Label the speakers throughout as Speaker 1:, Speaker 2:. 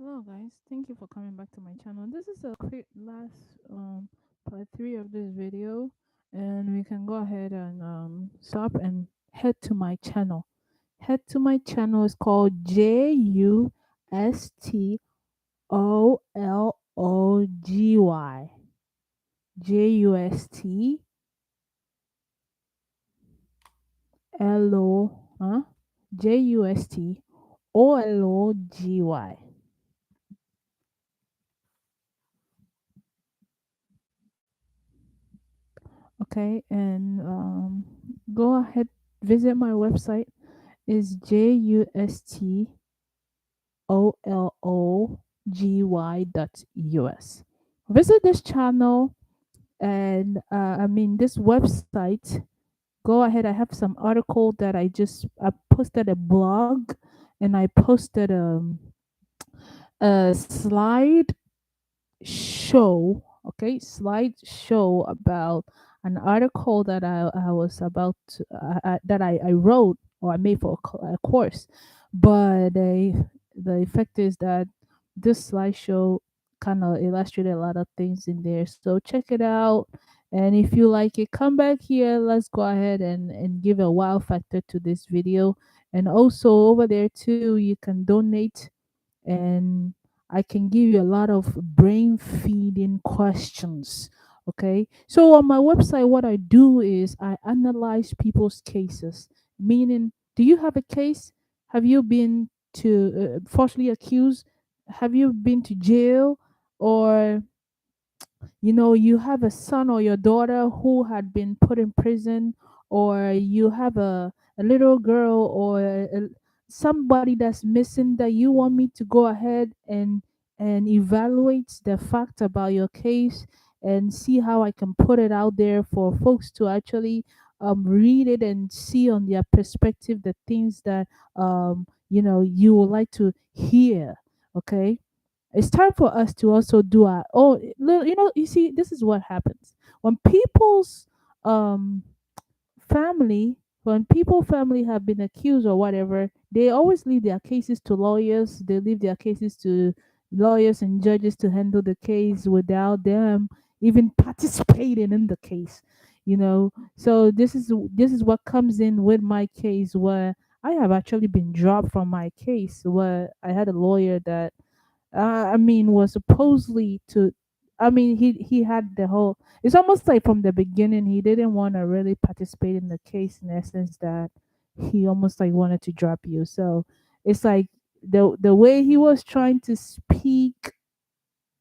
Speaker 1: Hello guys, thank you for coming back to my channel. This is a quick last part 3 of this video, and we can go ahead and stop and head to my channel. Head to my channel. Is called JUSTOLOGY. JUSTLO huh? JUSTOLOGY. Okay, and go ahead, visit my website. Is JUSTOLOGY.US. Visit this channel, and this website. Go ahead. I have some article that I posted a blog, and I posted a slide show, okay, slideshow about an article that I was about to, that I wrote or I made for a course. But the effect is that this slideshow kind of illustrated a lot of things in there. So check it out. And if you like it, come back here. Let's go ahead and give a wow factor to this video. And also over there too, you can donate, and I can give you a lot of brain feeding questions. Okay. So on my website, what I do is I analyze people's cases, meaning, do you have a case? Have you been to falsely accused? Have you been to jail? Or you have a son or your daughter who had been put in prison, or you have a little girl or somebody that's missing, that you want me to go ahead and evaluate the fact about your case and see how I can put it out there for folks to actually read it and see on their perspective the things that you would like to hear. Okay, it's time for us to also do our you see, this is what happens when people's um family when people family have been accused or whatever. They always leave their cases to lawyers. They leave their cases to lawyers and judges to handle the case without them even participating in the case. So this is what comes in with my case, where I have actually been dropped from my case, where I had a lawyer that was supposedly to. He had the whole. It's almost like from the beginning he didn't want to really participate in the case. In essence, that he almost like wanted to drop you. So it's like the way he was trying to speak,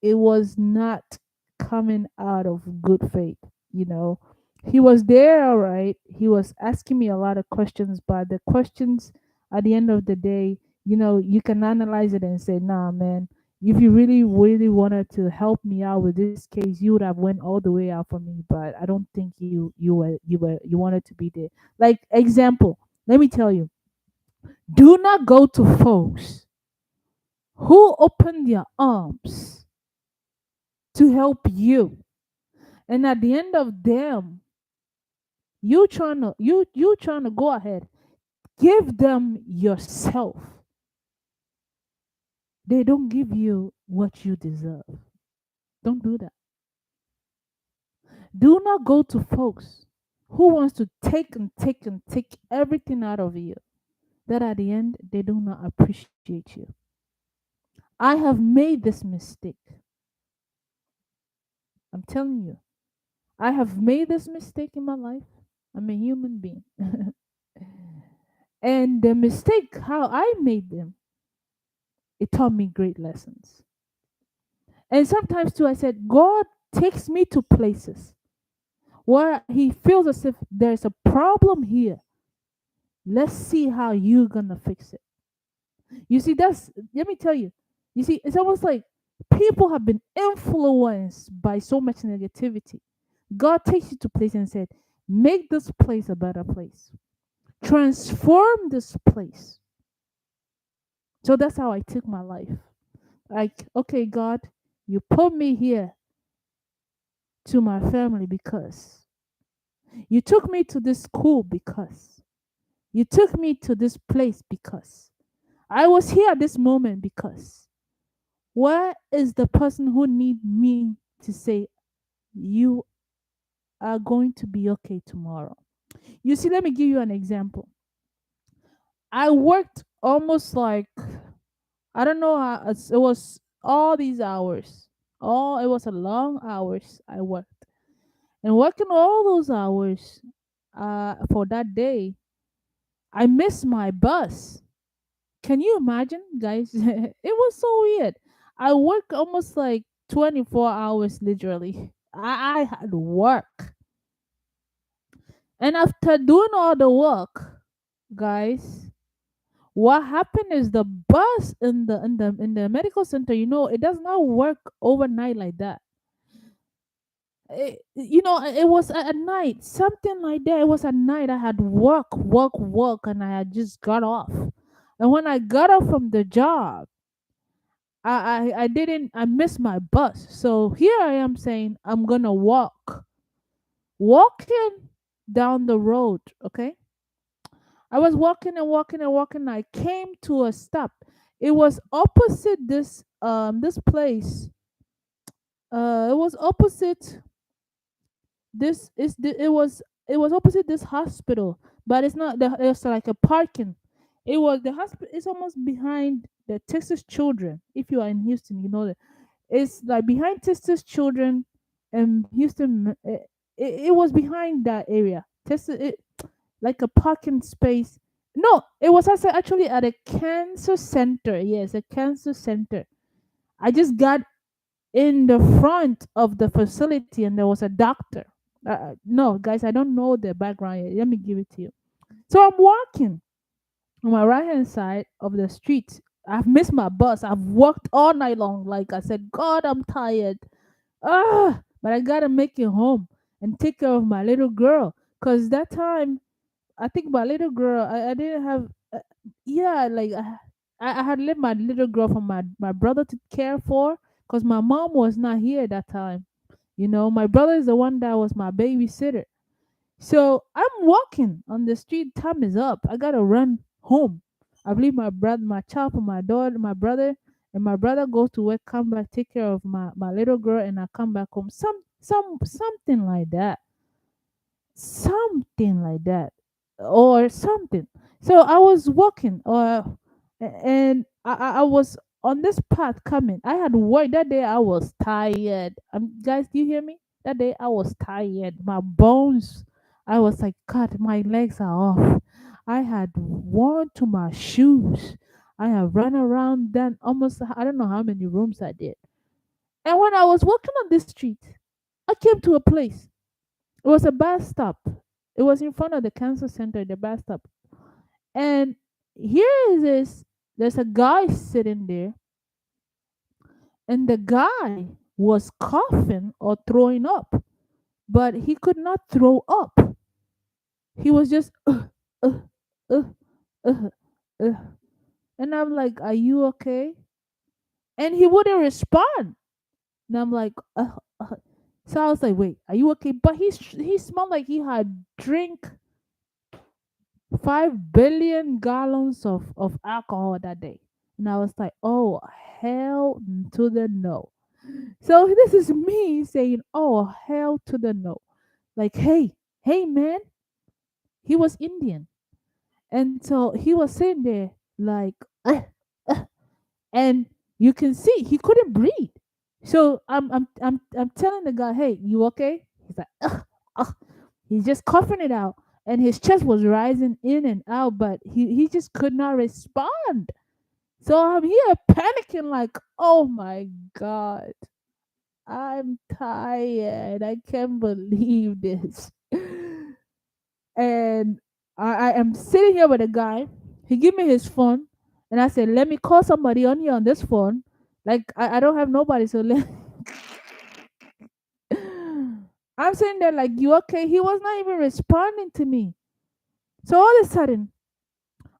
Speaker 1: it was not coming out of good faith. You know, he was there, all right. He was asking me a lot of questions, but the questions at the end of the day, you can analyze it and say, nah, man, if you really, really wanted to help me out with this case, you would have went all the way out for me. But I don't think you wanted to be there. Like example, let me tell you, do not go to folks who open their arms to help you, and at the end of them, you trying to go ahead, give them yourself. They don't give you what you deserve. Don't do that. Do not go to folks who wants to take and take and take everything out of you, that at the end they do not appreciate you. I have made this mistake. I'm telling you, I have made this mistake in my life. I'm a human being. And the mistake, how I made them, it taught me great lessons. And sometimes too, I said, God takes me to places where He feels as if there's a problem here. Let's see how you're gonna fix it. You see, let me tell you. You see, it's almost like people have been influenced by so much negativity. God takes you to place and said, make this place a better place. Transform this place. So that's how I took my life. Like, okay, God, you put me here to my family because you took me to this school because you took me to this place because I was here at this moment because Where is the person who need me to say you are going to be okay tomorrow? You see, let me give you an example. I worked almost like, I don't know how it was all these hours. Oh, it was a long hours I worked. And working all those hours for that day, I missed my bus. Can you imagine, guys? It was so weird. I worked almost like 24 hours literally. I had work. And after doing all the work, guys, what happened is the bus in the medical center, it does not work overnight like that. It was at night, something like that. It was at night. I had work, and I had just got off. And when I got off from the job, I missed my bus. So here I am saying I'm gonna walking down the road. Okay, I was walking and walking and walking. I came to a stop. It was opposite this place. It was opposite this is the it was opposite this hospital, but it's not the it's like a parking. It was the hospital. It's almost behind the Texas Children. If you are in Houston, you know that it's like behind Texas Children and Houston. It was behind that area. Texas, like a parking space. No, it was actually at a cancer center. Yes, a cancer center. I just got in the front of the facility and there was a doctor. No, guys, I don't know the background yet. Let me give it to you. So I'm walking on my right hand side of the street. I've missed my bus. I've walked all night long. Like I said, God, I'm tired. But I gotta make it home and take care of my little girl. Cause that time, I think my little girl, I didn't have, yeah, like I had left my little girl for my brother to care for. Cause my mom was not here that time. My brother is the one that was my babysitter. So I'm walking on the street. Time is up. I gotta run home. I leave my child for my daughter, my brother, and my brother goes to work, come back, take care of my little girl, and I come back home. Something like that, something like that, or something. So I was walking, and I was on this path coming. I had worked that day. I was tired. Guys, do you hear me? That day I was tired. My bones. I was like, God, my legs are off. I had worn to my shoes. I have run around then almost, I don't know how many rooms I did. And when I was walking on this street, I came to a place. It was a bus stop. It was in front of the cancer center, the bus stop. And here is this there's a guy sitting there, and the guy was coughing or throwing up, but he could not throw up. He was just uh, uh, uh, uh. And I'm like, "Are you okay?" And he wouldn't respond. And I'm like, So I was like, "Wait, are you okay?" But he smelled like he had drink 5 billion gallons of alcohol that day. And I was like, oh, hell to the no. So this is me saying, oh, hell to the no. Like, hey, man, he was Indian. And so he was sitting there like, uh, and you can see he couldn't breathe. So I'm telling the guy, hey, you okay? He's like, ugh. He's just coughing it out, and his chest was rising in and out, but he just could not respond. So I'm here panicking, like, oh my God, I'm tired. I can't believe this. And I am sitting here with a guy. He gave me his phone, and I said, let me call somebody on here on this phone. Like, I don't have nobody, so I'm sitting there like, you okay? He was not even responding to me. So all of a sudden,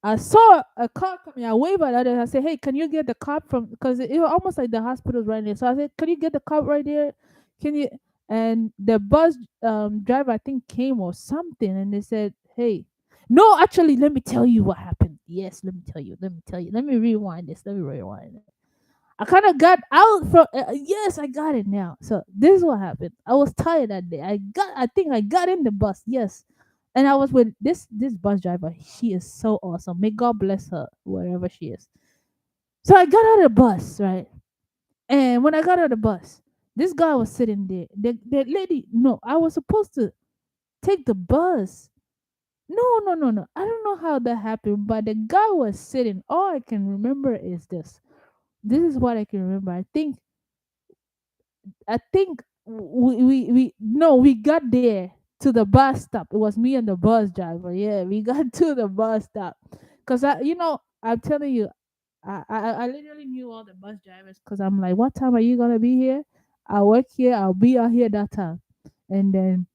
Speaker 1: I saw a car coming. I waved at it. I said, "Hey, can you get the cop from?" Because it was almost like the hospital's right there. So I said, "Can you get the cop right there? Can you?" And the bus driver, I think, came or something, and they said, "Hey, no, actually, let me tell you what happened." Yes, let me tell you. Let me tell you. Let me rewind this. Let me rewind it. I kind of got out from. Yes, I got it now. So this is what happened. I was tired that day. I think I got in the bus. Yes, and I was with this bus driver. She is so awesome. May God bless her wherever she is. So I got out of the bus, right? And when I got out of the bus, this guy was sitting there. The lady, no, I was supposed to take the bus. No, no, no, no. I don't know how that happened, but the guy was sitting. All I can remember is this. This is what I can remember. I think we no, we got there to the bus stop. It was me and the bus driver. Yeah, we got to the bus stop. Cause I'm telling you, I literally knew all the bus drivers. Cause I'm like, what time are you gonna be here? I work here. I'll be out here that time. And then,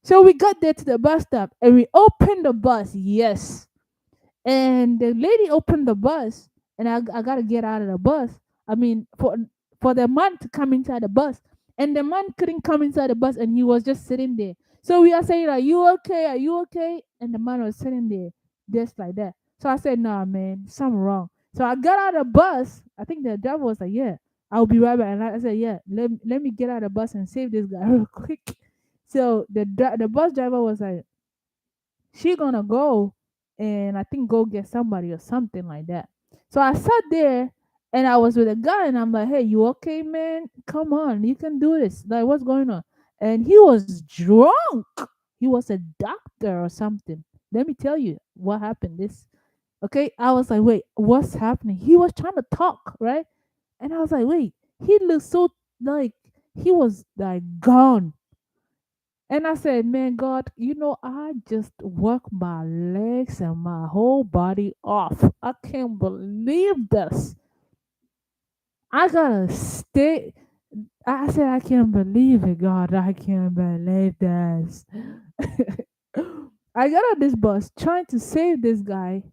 Speaker 1: so we got there to the bus stop and we opened the bus. Yes, and the lady opened the bus, and I gotta get out of the bus. I mean, for the man to come inside the bus, and the man couldn't come inside the bus, and he was just sitting there. So we are saying, "Are you okay? Are you okay?" And the man was sitting there just like that. So I said, "Nah, man, something wrong." So I got out of the bus. I think the driver was like, "Yeah, I'll be right back." And I said, "Yeah, let me get out of the bus and save this guy real quick." So the bus driver was like, she gonna go and I think go get somebody or something like that. So I sat there and I was with a guy and I'm like, hey, you okay, man? Come on, you can do this. Like, what's going on? And he was drunk. He was a doctor or something. Let me tell you what happened. This okay. I was like, wait, what's happening? He was trying to talk, right? And I was like, wait, he looked so like he was like gone. And I said, man, God, I just worked my legs and my whole body off. I can't believe this. I gotta stay. I said, I can't believe it, God. I can't believe this. I got on this bus trying to save this guy,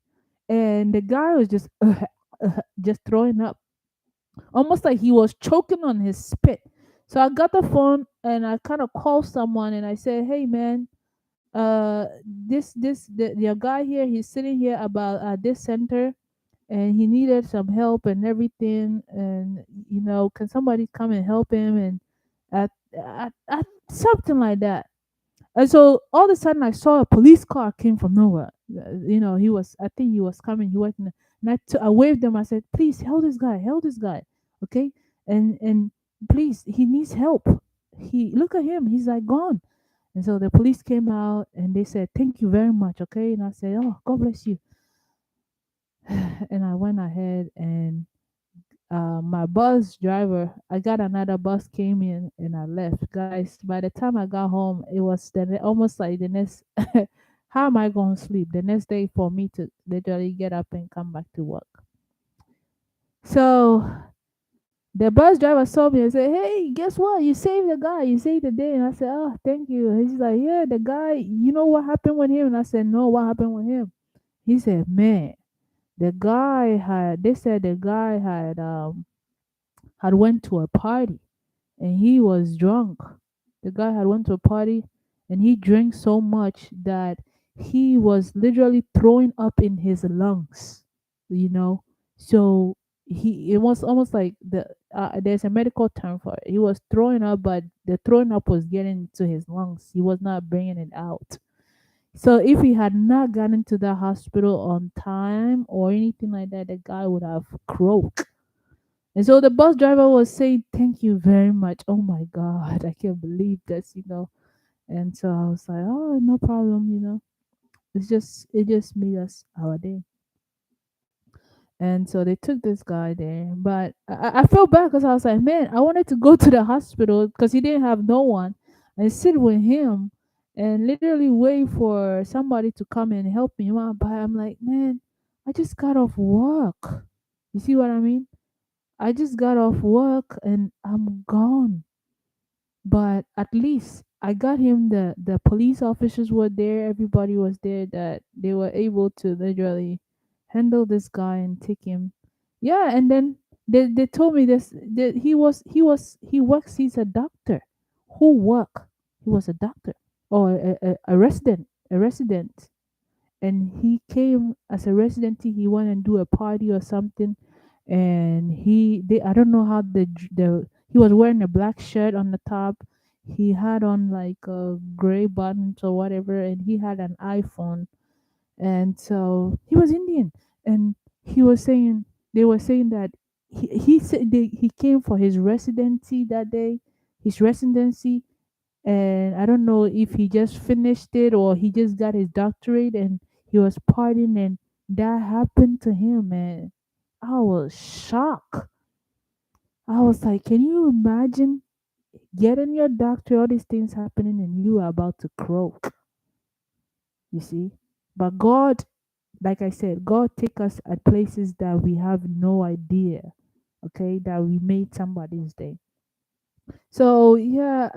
Speaker 1: and the guy was just, just throwing up, almost like he was choking on his spit. So I got the phone and I kind of called someone and I said, hey, man, your guy here, he's sitting here about this center and he needed some help and everything, and can somebody come and help him, and something like that. And so all of a sudden I saw a police car came from nowhere. I think he was coming, he wasn't. And I waved them. I said, please help this guy, help this guy. Okay. And please, he needs help. He look at him, he's like gone. And so the police came out and they said, thank you very much. Okay. And I said, oh, God bless you. And I went ahead and my bus driver, I got another bus came in and I left. Guys, by the time I got home, it was almost like the next, how am I going to sleep? The next day for me to literally get up and come back to work. So the bus driver saw me and said, hey, guess what? You saved the guy. You saved the day. And I said, oh, thank you. And he's like, yeah, the guy, you know what happened with him? And I said, no, what happened with him? He said, man, they said the guy had went to a party and he was drunk. The guy had went to a party and he drank so much that he was literally throwing up in his lungs, you know. So it was almost like there's a medical term for it. He was throwing up, but the throwing up was getting to his lungs. He was not bringing it out. So if he had not gotten to the hospital on time or anything like that, the guy would have croaked. And so the bus driver was saying, thank you very much. Oh my God, I can't believe this. And so I was like, oh, no problem. It just made us our day. And so they took this guy there. But I felt bad because I was like, man, I wanted to go to the hospital because he didn't have no one and sit with him and literally wait for somebody to come and help me. But I'm like, man, I just got off work. You see what I mean? I just got off work and I'm gone. But at least I got him. The police officers were there. Everybody was there. That they were able to literally handle this guy and take him. Yeah, and then they told me this that he works. He's a doctor. Who work? He was a doctor or a resident, and he came as a resident. He went and do a party or something, and I don't know how the he was wearing a black shirt on the top. He had on like gray buttons or whatever, and he had an iPhone. And so he was Indian, and he was saying they were saying that he said he came for his residency that day, his residency, and I don't know if he just finished it or he just got his doctorate and he was partying and that happened to him, man. I was shocked. I was like, can you imagine getting your doctorate, all these things happening, and you are about to croak? You see? But God, like I said, God take us at places that we have no idea, okay, that we made somebody's day. So yeah,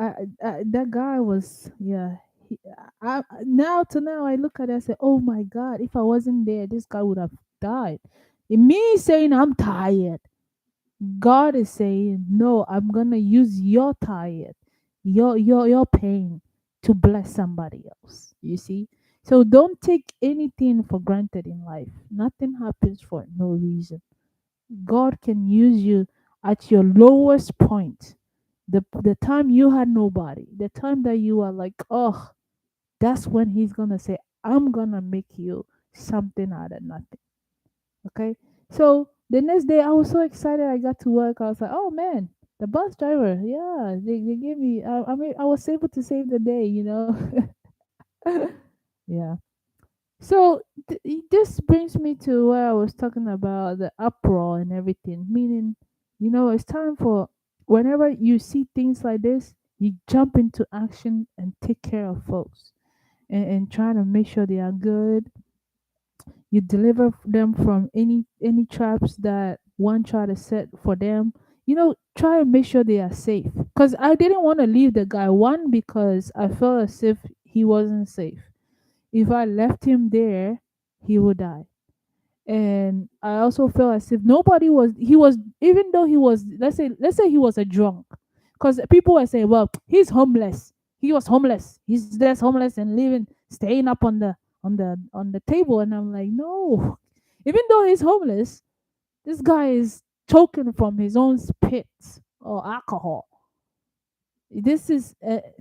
Speaker 1: that guy was yeah. Now to now, I look at it and say, "Oh my God! If I wasn't there, this guy would have died." And me saying I'm tired, God is saying, "No, I'm gonna use your tired, your pain to bless somebody else." You see, so don't take anything for granted in life. Nothing happens for no reason. God can use you at your lowest point, the time you had nobody, the time that you are like, oh, that's when He's gonna say, I'm gonna make you something out of nothing. Okay. So the next day I was so excited I got to work. I was like, oh man, the bus driver, yeah, they gave me I mean I was able to save the day, you know. Yeah. So this brings me to where I was talking about the uproar and everything, meaning, it's time for whenever you see things like this, you jump into action and take care of folks and try to make sure they are good. You deliver them from any traps that one try to set for them. Try and make sure they are safe. Because I didn't want to leave the guy, one, because I felt as if he wasn't safe. If I left him there, he would die. And I also felt as if nobody was he was even though he was, let's say he was a drunk. Because people were saying, well, he's homeless. He was homeless. He's just homeless and living, staying up on the table. And I'm like, no. Even though he's homeless, this guy is choking from his own spit or alcohol. This is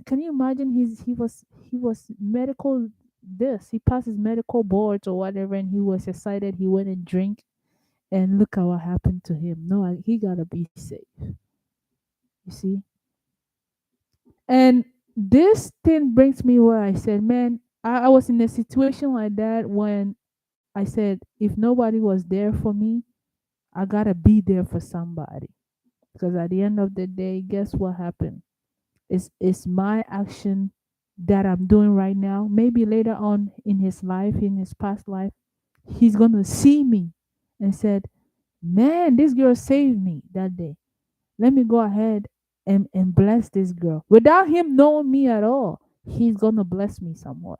Speaker 1: can you imagine, he was medical, this he passed his medical boards or whatever, and he was excited, he went and drink, and look at what happened to him. No, he gotta be safe. You see. And this thing brings me where I said, man, I was in a situation like that when I said, if nobody was there for me, I gotta be there for somebody. Because at the end of the day, guess what happened? It's my action that I'm doing right now. Maybe later on in his life, in his past life, he's gonna see me and said, man, this girl saved me that day. Let me go ahead and bless this girl. Without him knowing me at all, he's gonna bless me somewhat.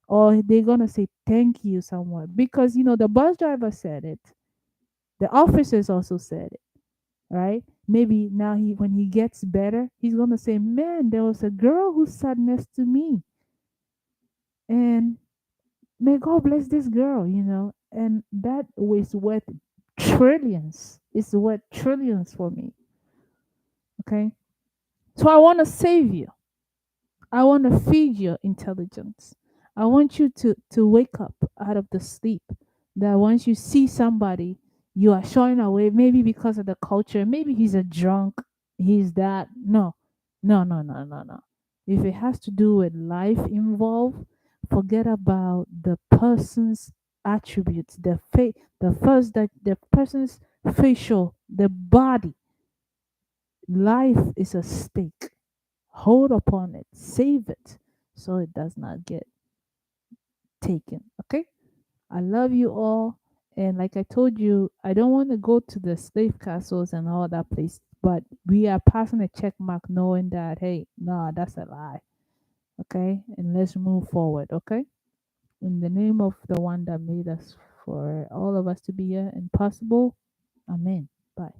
Speaker 1: Or they're gonna say thank you somewhat. Because the bus driver said it. The officers also said it, right? Maybe now when he gets better, he's gonna say, man, there was a girl who sat next to me, and may God bless this girl. And that was worth trillions. It's worth trillions for me. Okay. So I want to save you. I want to feed your intelligence. I want you to wake up out of the sleep. That once you see somebody, you are showing away, maybe because of the culture, maybe he's a drunk, he's that. No, no, no, no, no, no. If it has to do with life involved, forget about the person's attributes, the first that the person's facial, the body. Life is a stake. Hold upon it, save it so it does not get taken. Okay. I love you all. And like I told you, I don't want to go to the slave castles and all that place, but we are passing a check mark knowing that, hey, no, that's a lie. Okay. And let's move forward. Okay. In the name of the one that made us, for all of us to be here and possible. Amen. Bye.